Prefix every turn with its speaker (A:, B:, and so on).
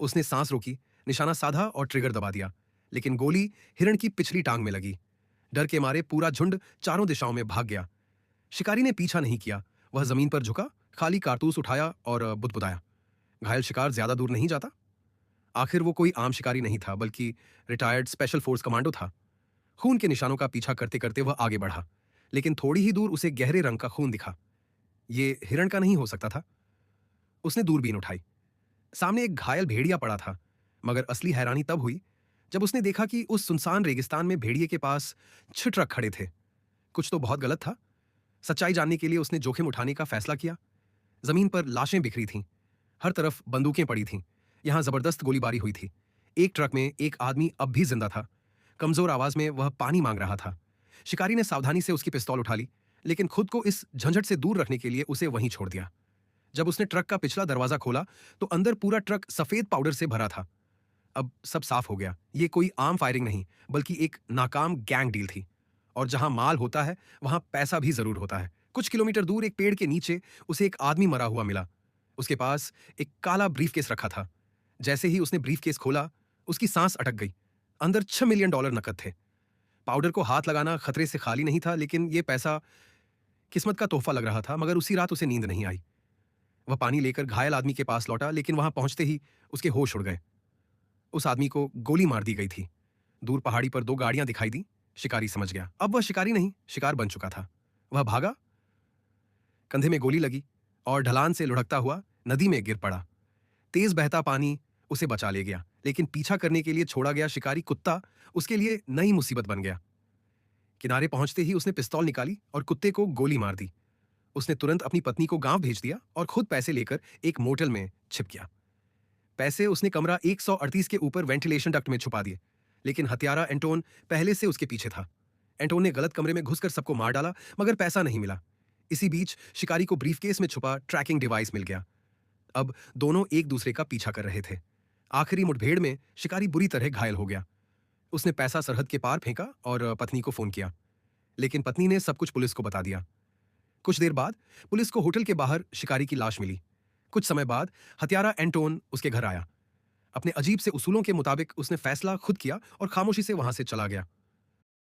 A: उसने सांस रोकी, निशाना साधा और ट्रिगर दबा दिया, लेकिन गोली हिरण की पिछली टांग में लगी। डर के मारे पूरा झुंड चारों दिशाओं में भाग गया। शिकारी ने पीछा नहीं किया। वह जमीन पर झुका, खाली कारतूस उठाया और बुदबुदाया। घायल शिकार ज्यादा दूर नहीं जाता। आखिर वो कोई आम शिकारी नहीं था, बल्कि रिटायर्ड स्पेशल फोर्स कमांडो था। खून के निशानों का पीछा करते करते वह आगे बढ़ा, लेकिन थोड़ी ही दूर उसे गहरे रंग का खून दिखा। ये हिरण का नहीं हो सकता था। उसने दूरबीन उठाई। सामने एक घायल भेड़िया पड़ा था, मगर असली हैरानी तब हुई जब उसने देखा कि उस सुनसान रेगिस्तान में भेड़िए के पास 6 ट्रक खड़े थे। कुछ तो बहुत गलत था। सच्चाई जानने के लिए उसने जोखिम उठाने का फैसला किया। जमीन पर लाशें बिखरी थीं, हर तरफ बंदूकें पड़ी थीं। यहां जबरदस्त गोलीबारी हुई थी। एक ट्रक में एक आदमी अब भी जिंदा था। कमजोर आवाज में वह पानी मांग रहा था। शिकारी ने सावधानी से उसकी पिस्तौल उठा ली, लेकिन खुद को इस झंझट से दूर रखने के लिए उसे वहीं छोड़ दिया। जब उसने ट्रक का पिछला दरवाजा खोला तो अंदर पूरा ट्रक सफेद पाउडर से भरा था। अब सब साफ हो गया। ये कोई आम फायरिंग नहीं, बल्कि एक नाकाम गैंग डील थी। और जहां माल होता है, वहां पैसा भी जरूर होता है। कुछ किलोमीटर दूर एक पेड़ के नीचे उसे एक आदमी मरा हुआ मिला। उसके पास एक काला ब्रीफकेस रखा था। जैसे ही उसने ब्रीफकेस खोला, उसकी सांस अटक गई। अंदर $6 मिलियन नकद थे। पाउडर को हाथ लगाना खतरे से खाली नहीं था, लेकिन यह पैसा किस्मत का तोहफा लग रहा था। मगर उसी रात उसे नींद नहीं आई। वह पानी लेकर घायल आदमी के पास लौटा, लेकिन वहां पहुंचते ही उसके होश उड़ गए। उस आदमी को गोली मार दी गई थी। दूर पहाड़ी पर 2 गाड़ियां दिखाई दी। शिकारी समझ गया, अब वह शिकारी नहीं, शिकार बन चुका था। वह भागा, कंधे में गोली लगी और ढलान से लुढ़कता हुआ नदी में गिर पड़ा। तेज बहता पानी उसे बचा ले गया, लेकिन पीछा करने के लिए छोड़ा गया शिकारी कुत्ता उसके लिए नई मुसीबत बन गया। किनारे पहुंचते ही उसने पिस्तौल निकाली और कुत्ते को गोली मार दी। उसने तुरंत अपनी पत्नी को गांव भेज दिया और खुद पैसे लेकर एक मोटल में छिप गया। पैसे उसने कमरा 138 के ऊपर वेंटिलेशन डक्ट में छुपा दिए, लेकिन हत्यारा एंटोन पहले से उसके पीछे था। एंटोन ने गलत कमरे में घुसकर सबको मार डाला, मगर पैसा नहीं मिला। इसी बीच शिकारी को ब्रीफकेस में छुपा ट्रैकिंग डिवाइस मिल गया। अब दोनों एक दूसरे का पीछा कर रहे थे। आखिरी मुठभेड़ में शिकारी बुरी तरह घायल हो गया। उसने पैसा सरहद के पार फेंका और पत्नी को फोन किया, लेकिन पत्नी ने सब कुछ पुलिस को बता दिया। कुछ देर बाद पुलिस को होटल के बाहर शिकारी की लाश मिली। कुछ समय बाद हत्यारा एंटोन उसके घर आया। अपने अजीब से उसूलों के मुताबिक उसने फैसला खुद किया और खामोशी से वहां से चला गया।